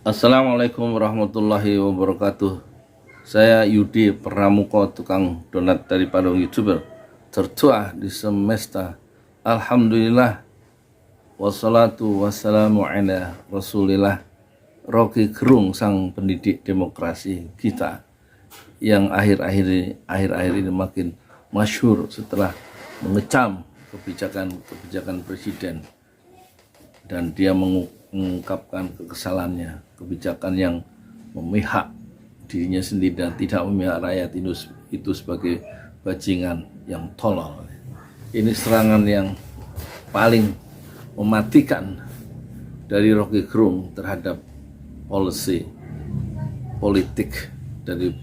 Assalamualaikum warahmatullahi wabarakatuh. Saya Yudi Pramuko, tukang donat dari Padang YouTuber tertua di semesta. Alhamdulillah, wassalatu wassalamu ala rasulillah. Rocky Gerung, sang pendidik demokrasi kita, yang akhir-akhir ini makin masyhur setelah mengecam kebijakan presiden, dan dia mengungkapkan kekesalannya, kebijakan yang memihak dirinya sendiri dan tidak memihak rakyat itu sebagai bajingan yang tolol. Ini serangan yang paling mematikan dari Rocky Gerung terhadap politik dari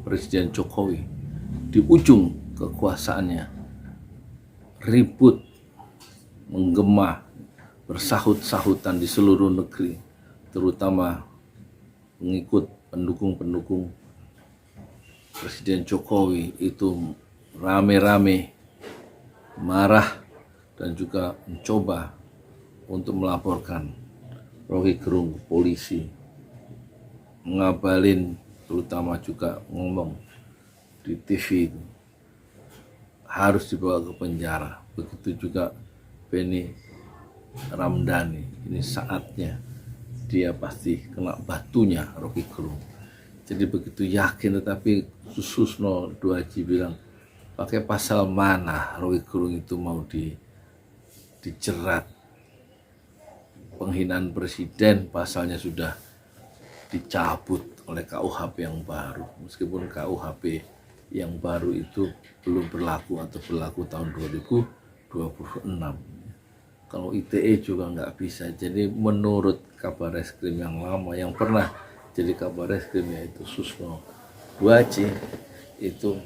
Presiden Jokowi di ujung kekuasaannya. Ribut, menggema, bersahut-sahutan di seluruh negeri, terutama pengikut pendukung Presiden Jokowi itu rame-rame marah dan juga mencoba untuk melaporkan Rocky Gerung ke polisi, ngabalin, terutama juga ngomong di TV harus dibawa ke penjara. Begitu juga Benny Ramdhani, ini saatnya dia pasti kena batunya Rocky Gerung. Jadi begitu yakin, tetapi Susno 2G bilang pakai pasal mana Rocky Gerung itu mau dijerat. Penghinaan presiden pasalnya sudah dicabut oleh KUHP yang baru, meskipun KUHP yang baru itu belum berlaku atau berlaku tahun 2026. Kalau ITE juga nggak bisa. Jadi menurut Kabar Reskrim yang lama, yang pernah jadi Kabar Reskrim, yaitu Susno 2C, itu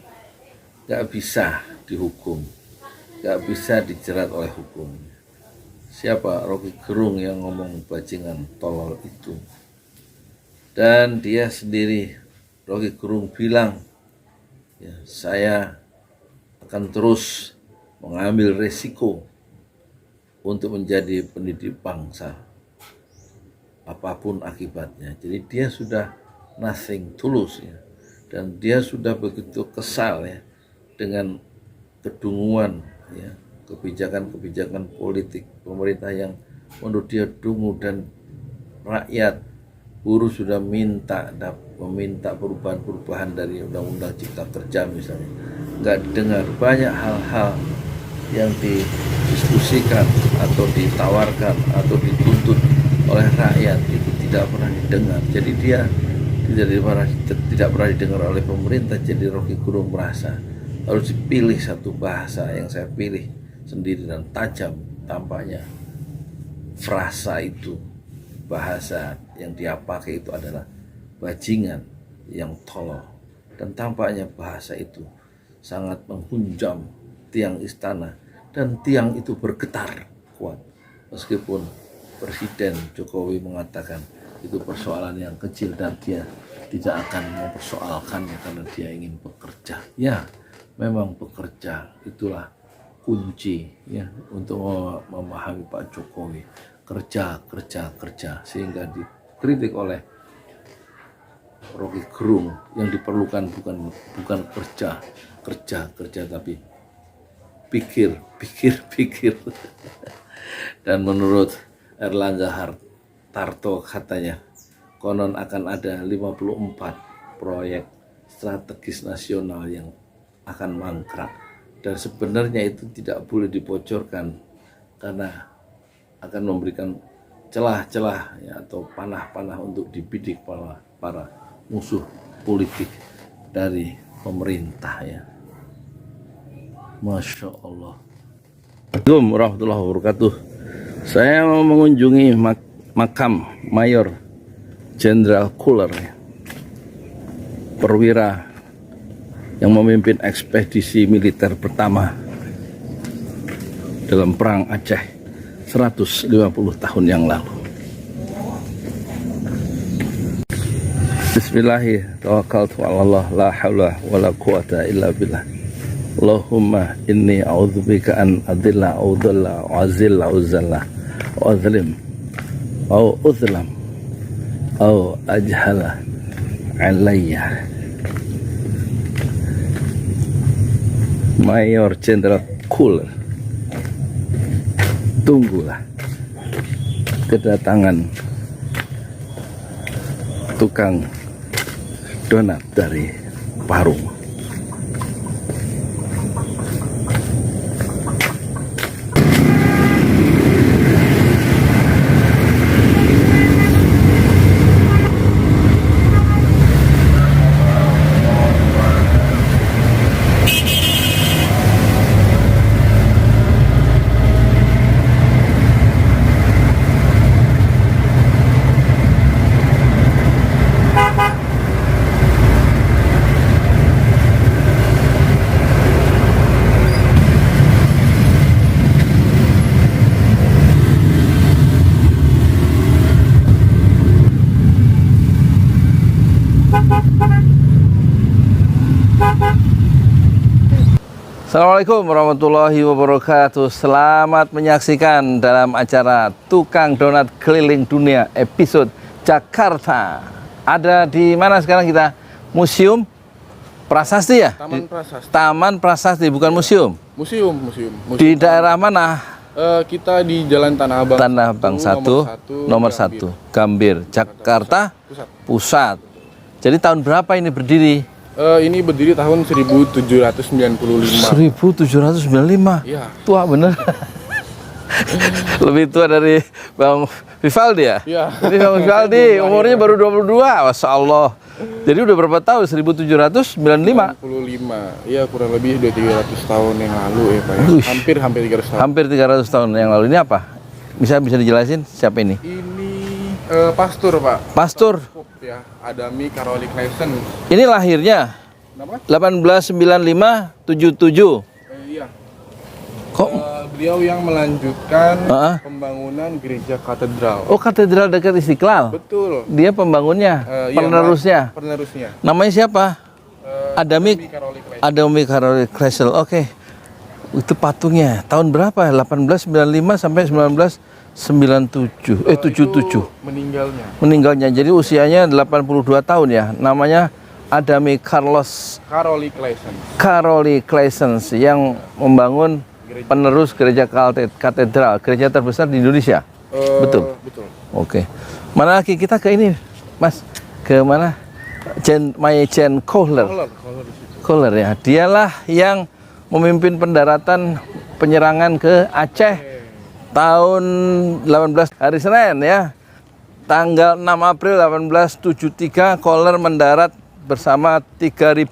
nggak bisa dihukum, nggak bisa dijerat oleh hukum. Siapa Rocky Gerung yang ngomong bajingan tolol itu? Dan dia sendiri, Rocky Gerung, bilang, ya, saya akan terus mengambil resiko untuk menjadi pendidik bangsa, apapun akibatnya. Jadi dia sudah nothing tulus, ya, dan dia sudah begitu kesal, ya, dengan kedunguan, ya, kebijakan politik pemerintah yang menurut dia dungu, dan rakyat buruh sudah meminta perubahan dari Undang-Undang Cipta Kerja misalnya, nggak dengar. Banyak hal-hal yang didiskusikan atau ditawarkan atau dituntut oleh rakyat itu tidak pernah didengar. Jadi dia tidak pernah didengar oleh pemerintah. Jadi Rocky Gerung merasa harus dipilih satu bahasa yang saya pilih sendiri dan tajam. Tampaknya frasa itu, bahasa yang dia pakai itu adalah bajingan yang tolol, dan tampaknya bahasa itu sangat menghunjam tiang istana, dan tiang itu bergetar kuat meskipun Presiden Jokowi mengatakan itu persoalan yang kecil dan dia tidak akan mempersoalkannya karena dia ingin bekerja. Ya, memang bekerja itulah kunci, ya, untuk memahami Pak Jokowi. Kerja, sehingga dikritik oleh Rocky Gerung. Yang diperlukan bukan kerja, tapi pikir. Dan menurut Erlangga Hartarto, katanya konon akan ada 54 proyek strategis nasional yang akan mangkrak, dan sebenarnya itu tidak boleh dibocorkan karena akan memberikan celah-celah, ya, atau panah-panah untuk dibidik para musuh politik dari pemerintah, ya. Masya Allah. Assalamualaikum warahmatullahi wabarakatuh. Saya mau mengunjungi makam Mayor Jenderal Kuller, ya, perwira yang memimpin ekspedisi militer pertama dalam perang Aceh 150 tahun yang lalu. Bismillahirrahmanirrahim. Tawakkaltu 'ala Allah, la haula wala quwata illa billah. Allahumma inni a'udzubika an adilla au dhalla wa azilla uzalla wa azlim au uzlam Oh, ajhala alayya. Mayor Jenderal Kohler. Tunggulah kedatangan tukang donat dari Parung. Assalamualaikum warahmatullahi wabarakatuh. Selamat menyaksikan dalam acara Tukang Donat Keliling Dunia episode Jakarta. Ada di mana sekarang kita? Museum Prasasti ya? Taman Prasasti. Taman Prasasti, bukan museum. Museum. Di daerah mana? Kita di Jalan Tanah Abang. Tanah Abang 1, nomor 1, Gambir, Jakarta Pusat. Jadi tahun berapa ini berdiri? Ini berdiri tahun 1795. 1795. Iya. Tua bener. Lebih tua dari Bang Vivaldi ya? Iya. Ini Bang Vivaldi umurnya baru 22. Masya Allah. Jadi udah berapa tahun? 1795? 95. Iya, kurang lebih 300 tahun yang lalu ya Pak. Ya. Hampir 300 tahun. Hampir 300 tahun yang lalu. Ini apa? Bisa dijelasin siapa ini? Ini pastur Pak. Pastur. Ya, Adami Karoli Kleisen. Ini lahirnya Kenapa? 1895-77. Iya. Kok? Beliau yang melanjutkan Uh-uh. pembangunan gereja katedral. Oh, katedral dekat Istiqlal. Betul. Dia pembangunnya, Iya, penerusnya. Penerusnya. Namanya siapa? Adami Karoli Kleisen. Adami Karoli Kleisen. Oke. Itu patungnya. Tahun berapa? 1895 sampai 1997. 77. Meninggalnya. Jadi usianya 82 tahun ya. Namanya Adami Karoli Kleisen. Karoli Kleisen yang membangun penerus gereja katedral, gereja terbesar di Indonesia. Betul. Oke. Mana lagi kita ke ini, Mas? Ke mana? Jen Kohler. Kohler ya. Dialah yang memimpin pendaratan penyerangan ke Aceh tahun 18 hari Senin ya. Tanggal 6 April 1873 Kohler mendarat bersama 3.000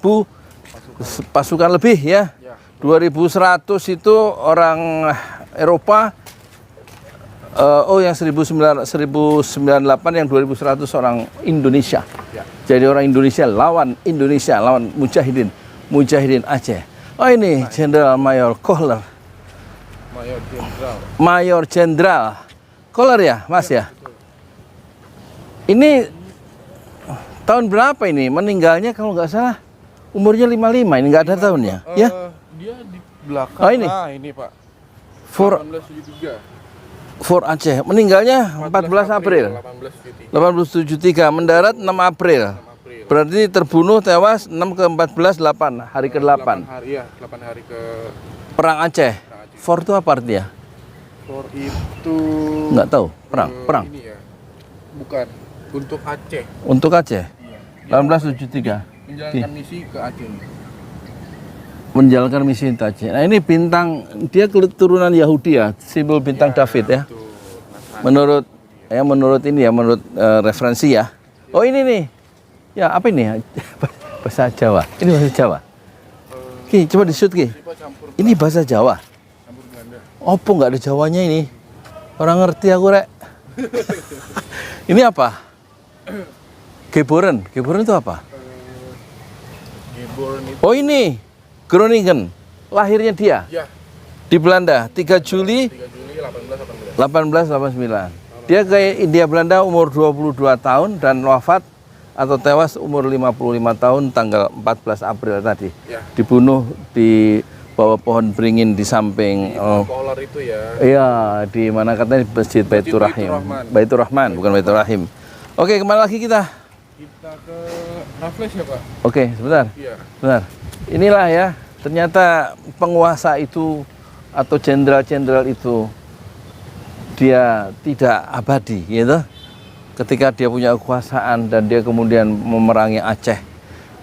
pasukan lebih ya. 2.100 itu orang Eropa. Yang 1098 yang 2.100 orang Indonesia. Jadi orang Indonesia lawan Mujahidin Aceh. Oh ini Jenderal Mayor Kohler. Mayor Jenderal Kohler ya, Mas ya. Ini tahun berapa ini? Meninggalnya kalau nggak salah umurnya 55, ini nggak ada tahunnya, ya? Dia di belakang. Oh ini? Nah, ini Pak. For 1873. Aceh. Meninggalnya 14 April. 1873. Mendarat 6 April. Berarti terbunuh tewas 6 ke 14 8 hari ke-8. 8 hari ke Perang Aceh. For itu apa artinya? For itu Nggak tahu. Perang. Ini ya. Bukan. Untuk Aceh. Untuk Aceh. Iya. 1873. Menjalankan misi ke Aceh. Menjalankan misi ke Aceh. Nah ini bintang, dia keturunan Yahudi ya, simbol bintang David ya. Menurut referensi ya. Oh ini nih. Ya apa ini? Bahasa Jawa. Ini bahasa Jawa. Ki, coba di-shoot Ki. Ini bahasa Jawa. Opo nggak ada Jawanya ini? Orang ngerti aku rek. Ini apa? Geboren itu apa? Oh ini Groningen, lahirnya dia di Belanda 3 Juli 1889. Dia ke India Belanda umur 22 tahun dan wafat atau tewas umur 55 tahun tanggal 14 April tadi. Dibunuh di bawah pohon beringin di samping Kohler itu ya. Iya, di mana katanya di Masjid Baitur Rahim. Baitur Rahman, bukan Baitur Rahim. Oke, kembali lagi kita. Kita ke Raffles ya Pak? Oke, sebentar. Iya. Benar. Inilah ya, ternyata penguasa itu atau jenderal-jenderal itu dia tidak abadi, gitu. Ketika dia punya kekuasaan dan dia kemudian memerangi Aceh,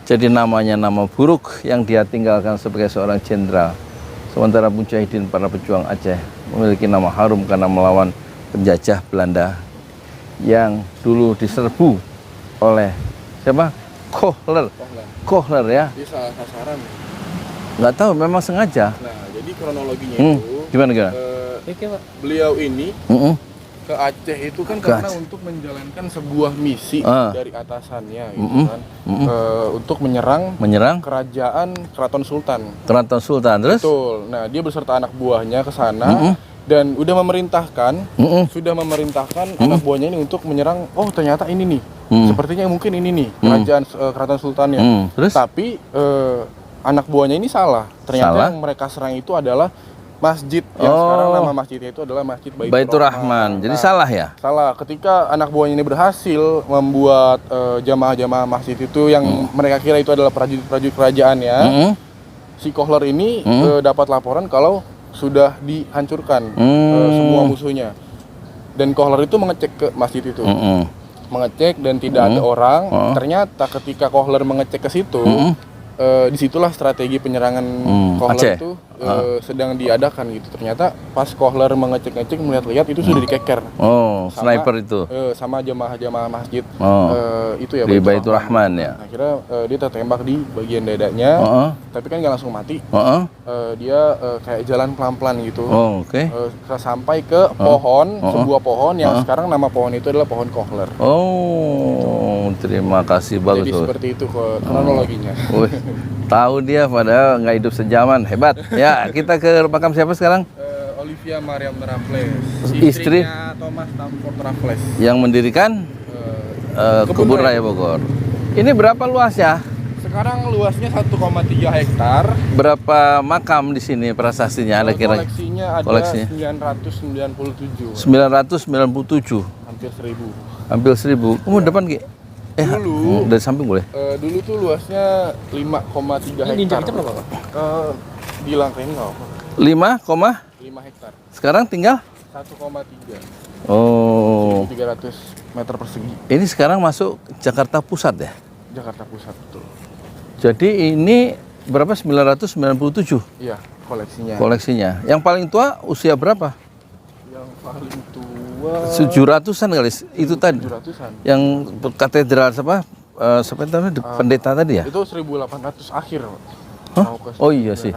jadi namanya nama buruk yang dia tinggalkan sebagai seorang jenderal. Sementara mujahidin para pejuang Aceh memiliki nama harum karena melawan penjajah Belanda yang dulu diserbu oleh siapa? Kohler ya. Dia salah sasaran. Nggak tahu, memang sengaja. Nah, jadi kronologinya itu Gimana? beliau ini ke Aceh itu kan Ke karena Aceh. untuk menjalankan sebuah misi dari atasannya gitu kan. Untuk Menyerang keraton Sultan. Keraton Sultan, terus? Betul. Nah, dia beserta anak buahnya ke sana dan sudah memerintahkan anak buahnya ini untuk menyerang. Oh, ternyata ini nih. Sepertinya mungkin ini nih kerajaan keraton Sultannya. Terus? Tapi anak buahnya ini salah. Ternyata Salah? yang mereka serang itu adalah masjid yang sekarang nama masjidnya itu adalah Masjid Baitur Rahman. Jadi Nah, salah ya? salah. Ketika anak buahnya ini berhasil membuat jamaah-jamaah masjid itu yang mereka kira itu adalah prajurit-prajurit kerajaannya, si Kohler ini dapat laporan kalau sudah dihancurkan semua musuhnya. Dan Kohler itu mengecek ke masjid itu. Mengecek dan tidak ada orang. Ternyata ketika Kohler mengecek ke situ, disitulah strategi penyerangan Kohler Aceh. itu sedang diadakan gitu. Ternyata pas Kohler mengecek-ngecek melihat-lihat itu sudah dikeker. Oh, Sama- sniper itu sama jamaah-jamaah masjid itu ya di Baitur Rahman ya. Akhirnya dia tertembak di bagian dadanya, tapi kan nggak langsung mati. Dia kayak jalan pelan-pelan gitu. Oh, oke. Sampai ke pohon, sebuah pohon yang sekarang nama pohon itu adalah pohon Kohler. Oh, terima kasih, bagus. Jadi seperti itu kronologinya. Wih, tahu dia padahal nggak hidup sejaman, hebat. Ya, kita ke makam siapa sekarang? Olivia Mariam Raffles, Istri? istrinya Thomas Stamford Raffles. Yang mendirikan Kebun Raya Bogor. Ini berapa luasnya? Sekarang luasnya 1,3 hektar. Berapa makam di sini prasastinya? Ada kira Koleksinya ada koleksinya? 997. 997, Hampir 1000. hampir 1000. Kamu depan Ki? Dulu dari samping boleh? dulu tuh luasnya 5,3 hektar. Diinjak-injak berapa, Pak? Di lantai ini nggak apa. 5 hektar. Sekarang tinggal? 1,3. Oh, 300 meter persegi. ini sekarang masuk Jakarta Pusat ya? Jakarta Pusat betul. Jadi ini berapa? 997 Iya, koleksinya. koleksinya. Yang paling tua usia berapa? Yang paling tua 700-an kali itu tadi. 700-an. Yang katedral apa? Siapa namanya? Pendeta tadi ya? Itu 1800 akhir. Hah? Mau ke Oh iya sih.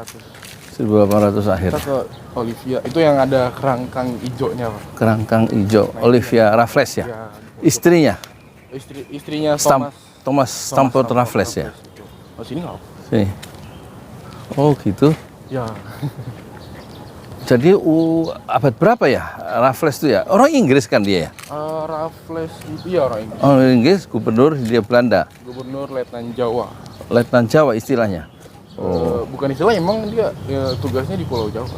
1800 akhir. Kita ke Olivia. Itu yang ada kerangkang hijaunya, Pak. Kerangkang hijau, Olivia Raffles ya. Ya, Istrinya istrinya Thomas Stamford Raffles ya. Oh, sini nggak? Sini. Oh gitu. Ya. Jadi abad berapa ya Raffles itu ya? Orang Inggris kan dia ya? Raffles itu ya orang Inggris. Orang Inggris, gubernur Hindia Belanda. Gubernur Letnan Jawa. Letnan Jawa istilahnya. Bukan istilah, emang dia tugasnya di Pulau Jawa.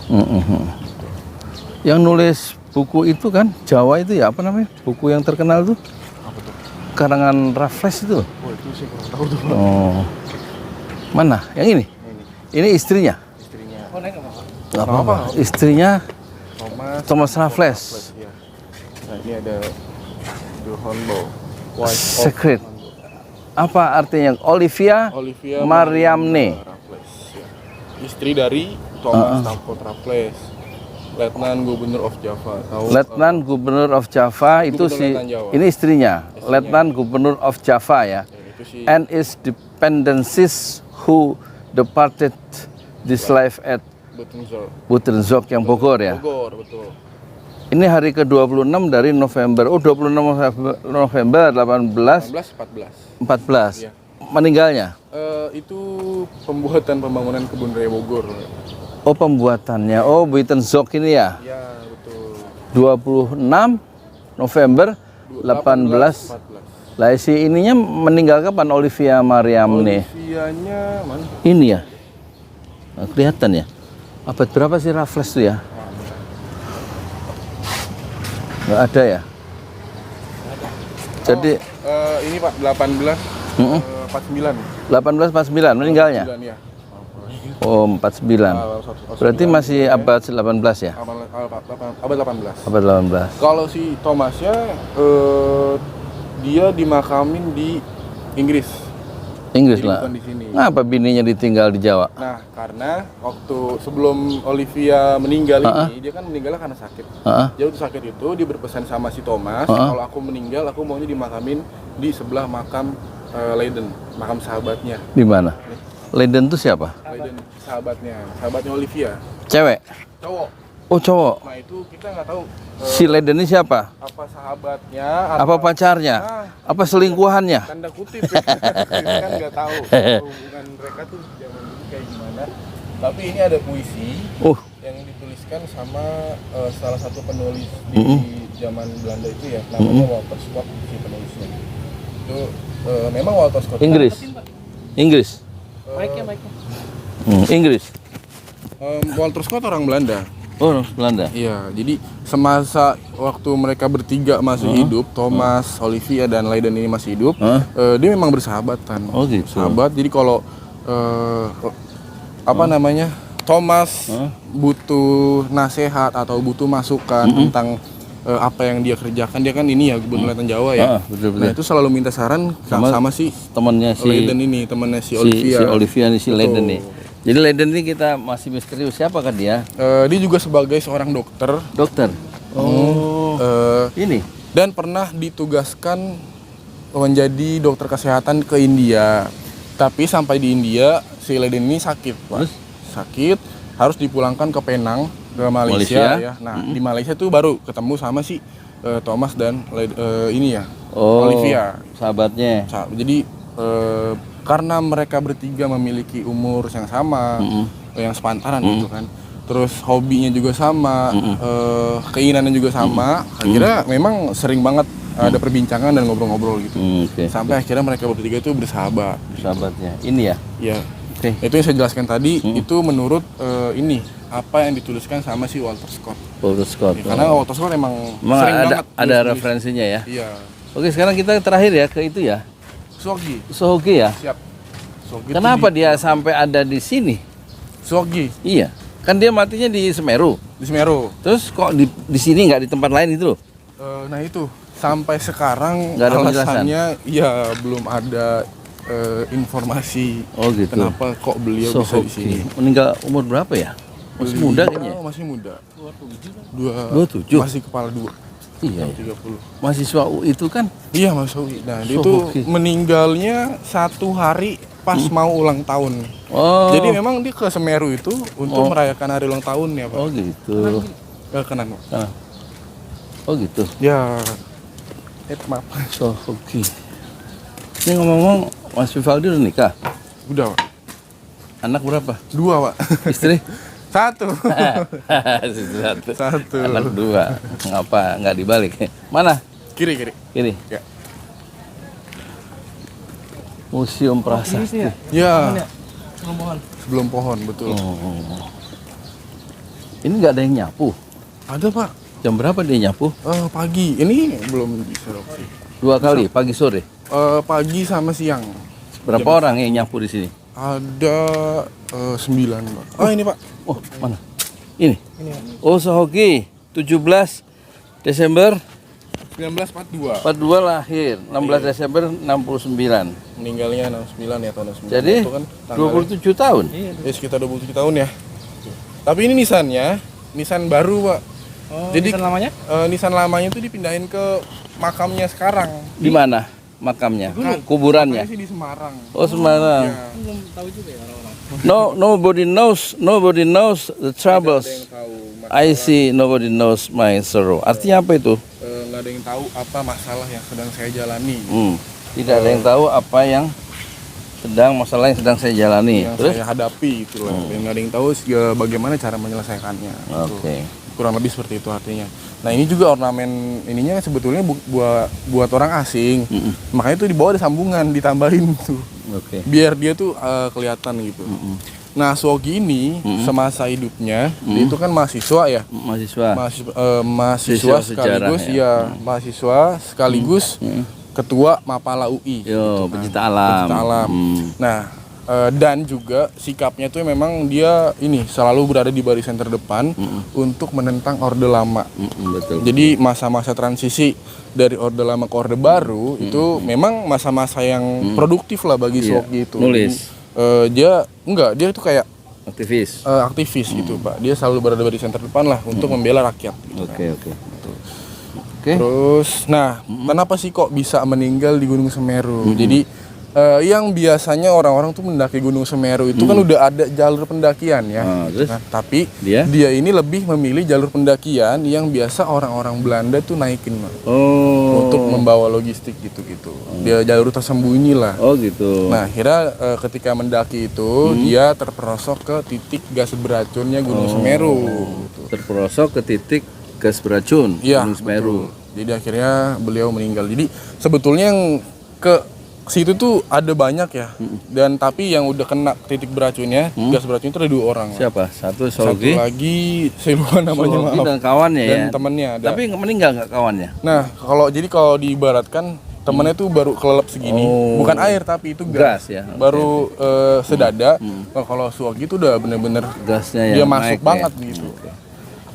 Yang nulis buku itu kan Jawa itu ya, apa namanya? Buku yang terkenal tuh Apa tuh? karangan Raffles itu. Oh, itu sih kurang tahu tuh, Pak. Oh. Mana? Yang ini? Ini istrinya. Istrinya Oh, naik nggak apa-apa. Nggak apa-apa. Istrinya Thomas Raffles. Ya. Nah, ini ada The Hornbow. Wife of Secret. Apa artinya? Olivia Mariamne. Raffles. Ya. Istri dari Thomas Stamford Raffles, Letnan Gubernur of Java. Letnan Gubernur of Java itu Gubernur si Letnan Jawa. ini istrinya. Letnan Gubernur of Java ya. Itu si And its dependencies who departed this life at Buitenzorg yang Bogor ya. Bogor, betul. Ini hari ke-26 dari November. Oh, 26 November 1814. 14. Iya. Meninggalnya. Itu pembangunan Kebun Raya Bogor. Oh, pembuatannya. Oh, Buitenzorg ini ya. Ya, betul. 26 November 1814. Lah si ininya meninggal kapan? Olivia Mariamne. Olivianya mana? Ini ya. Nah, kelihatan ya. Abad berapa sih Raffles itu ya? Nggak ada ya? Jadi Ini Pak 18 Mm-mm. 49. 1849 meninggalnya. 49 ya. Oh, 49. Berarti masih abad 18 ya? Abad 18. Abad 18. Kalau si Thomasnya dia dimakamin di Inggris. Inggris Jadi lah. bukan di sini. Ngapa bininya ditinggal di Jawa? Nah, karena waktu sebelum Olivia meninggal ini, dia kan meninggalnya karena sakit. Heeh. Dia waktu sakit itu dia berpesan sama si Thomas, kalau aku meninggal aku maunya dimakamin di sebelah makam Leiden, makam sahabatnya. Di mana? Leiden itu siapa? Leiden sahabatnya Olivia. Cewek. Cowok. Oh, cowok. Nah, itu kita nggak tahu Si Leiden ini siapa? apa sahabatnya Apa pacarnya? Nah, Apa selingkuhannya? tanda kutip ya. Kita kan nggak tahu hubungan mereka tuh zaman dulu kayak gimana. Tapi ini ada puisi yang dituliskan sama salah satu penulis di zaman Belanda itu ya, namanya Walter Scott si penulisnya. Itu memang Walter Scott. Inggris. Inggris. Inggris. Walter Scott orang Belanda. Oh, Belanda. Iya, jadi semasa waktu mereka bertiga masih hidup, Thomas, Olivia dan Leiden ini masih hidup, dia memang bersahabatan. Oh, gitu. Sahabat. Jadi kalau Thomas butuh nasihat atau butuh masukan tentang apa yang dia kerjakan, dia kan ini ya gubernur Jawa ya. Betul-betul. Nah, itu selalu minta saran sama si temannya si Leiden ini, temannya si Olivia. Si Olivia nih, si Betul. Leiden nih. Jadi Leiden ini kita masih misterius, siapa kan dia? Dia juga sebagai seorang dokter. Dokter. Oh. Ini. Dan pernah ditugaskan menjadi dokter kesehatan ke India. Tapi sampai di India si Leiden ini sakit, Pak. Terus? Sakit, harus dipulangkan ke Penang, ke Malaysia. Ya. Nah, di Malaysia tuh baru ketemu sama si Thomas dan Olivia. Sahabatnya. Jadi karena mereka bertiga memiliki umur yang sama, yang sepantaran gitu kan. Terus hobinya juga sama, keinginannya juga sama. Akhirnya memang sering banget ada perbincangan dan ngobrol-ngobrol gitu. Sampai akhirnya mereka bertiga itu bersahabat. Bersahabatnya. Ini ya? Ya. Itu yang saya jelaskan tadi, itu menurut apa yang dituliskan sama si Walter Scott. Walter Scott. Ya, karena Walter Scott emang sering banget ada referensinya ya? Iya. Oke, sekarang kita terakhir ya ke itu ya. Sohoki ya? Siap. Sohoki Kenapa dia sampai ada di sini? Sohoki Iya. Kan dia matinya di Semeru. di Semeru. Terus kok di sini nggak di tempat lain itu loh? Nah itu sampai sekarang Nggak ada penjelasan? alasannya ya belum ada informasi. Oh gitu. Kenapa kok beliau bisa di sini? Meninggal umur berapa ya? Masih muda kayaknya. Masih muda. 27. Masih kepala 2. Iya. 30. Mahasiswa UI itu kan? Iya Mas Sohi. Nah dia Sohoki. itu meninggalnya 1 hari pas mau ulang tahun. Oh. Jadi memang dia ke Semeru itu untuk merayakan hari ulang tahunnya Pak. Oh gitu. Kenan Pak. Ah. Oh gitu. Ya. Maaf. Sohoki. Ini ngomong-ngomong, Mas Vivaldi udah nikah? Udah Pak. Anak berapa? 2 Pak. Istri? 1. Satu. Anak 2. Ngapa nggak dibalik? Mana? Kiri. Kiri. Ya. Museum Prasasti. Ya. Sebelum pohon, betul. Oh. Ini nggak ada yang nyapu. Ada Pak. Jam berapa dia nyapu? Pagi. Ini belum bisa sih. 2 kali, pagi sore. Pagi sama siang. Berapa orang yang nyapu di sini? Ada 9 Pak. Oh ini Pak. Oh, mana? Ini. Oh, Sohoki. 17 Desember 1942. 42 lahir, 16 Desember 69. Meninggalnya 69 ya tahun 69. Jadi Itu kan tanggalnya. 27 tahun. Ya sekitar 27 tahun ya. Tapi ini Nissannya, Nissan baru Pak. Jadi Nissan lamanya? Nissan lamanya itu dipindahin ke makamnya sekarang. Di mana makamnya? Kuburannya. Makanya sih di Semarang. Oh, Semarang. Ya. Belum tahu juga ya orang-orang. Nobody knows the troubles. Nggak ada yang tahu I see, nobody knows my sorrow. Artinya apa itu? nggak ada yang tahu apa masalah yang sedang saya jalani. Tidak ada yang tahu apa yang masalah yang sedang saya jalani. Yang Terus? saya hadapi itulah. Dan nggak ada yang tahu bagaimana cara menyelesaikannya. Oke. Kurang lebih seperti itu artinya. Nah ini juga ornamen ininya sebetulnya buat orang asing. Makanya itu dibawa ada sambungan, ditambahin tuh. Oke. Biar dia tuh kelihatan gitu. Nah Sohoki ini semasa hidupnya dia itu kan mahasiswa ya. Mahasiswa. Mahasiswa sekaligus sejarah, ya. mahasiswa sekaligus ketua Mapala UI. Yo, pecinta alam. Pecinta alam. Nah, dan juga sikapnya tuh memang dia ini selalu berada di barisan terdepan untuk menentang Orde Lama. Betul. Jadi masa-masa transisi dari Orde Lama ke Orde Baru itu memang masa-masa yang produktif lah bagi Suwoki itu. Nulis. Dia itu kayak Aktivis. aktivis gitu Pak. Dia selalu berada di barisan terdepan lah untuk membela rakyat. Gitu. Oke. Terus, nah, kenapa sih kok bisa meninggal di Gunung Semeru? Jadi yang biasanya orang-orang tuh mendaki Gunung Semeru itu kan udah ada jalur pendakian ya. Terus? Nah, tapi Dia ini lebih memilih jalur pendakian yang biasa orang-orang Belanda tuh naikin, Pak. Oh. Untuk membawa logistik gitu-gitu. Dia jalur tersembunyi lah. Oh gitu. Nah, akhirnya ketika mendaki itu dia terperosok ke titik gas beracunnya Gunung Semeru. Gitu. Terperosok ke titik gas beracun Iya, Gunung Semeru. Jadi akhirnya beliau meninggal. Jadi sebetulnya yang ke situ tuh ada banyak ya. Dan tapi yang udah kena titik beracunnya, gas beracun itu ada 2 orang. Siapa? Satu Satu Suwoki. lagi saya lupa namanya, Suwoki maaf. dan kawannya Dan ya. temennya ada. Tapi meninggal nggak kawannya? Nah, kalau diibaratkan temennya tuh baru kelelep segini. Bukan air tapi itu gas. Gas ya. Baru sedada. Nah, kalau Suwoki itu udah bener-bener Gasnya dia yang masuk naik banget ya. gitu.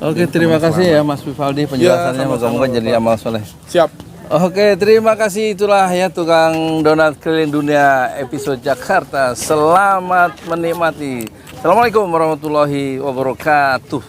Oke, terima kasih ya Mas Vivaldi penjelasannya. sama-sama, Moga-moga jadi amal soleh. Siap. Oke, terima kasih. Itulah ya tukang donat keliling dunia episode Jakarta. Selamat menikmati. Assalamualaikum warahmatullahi wabarakatuh.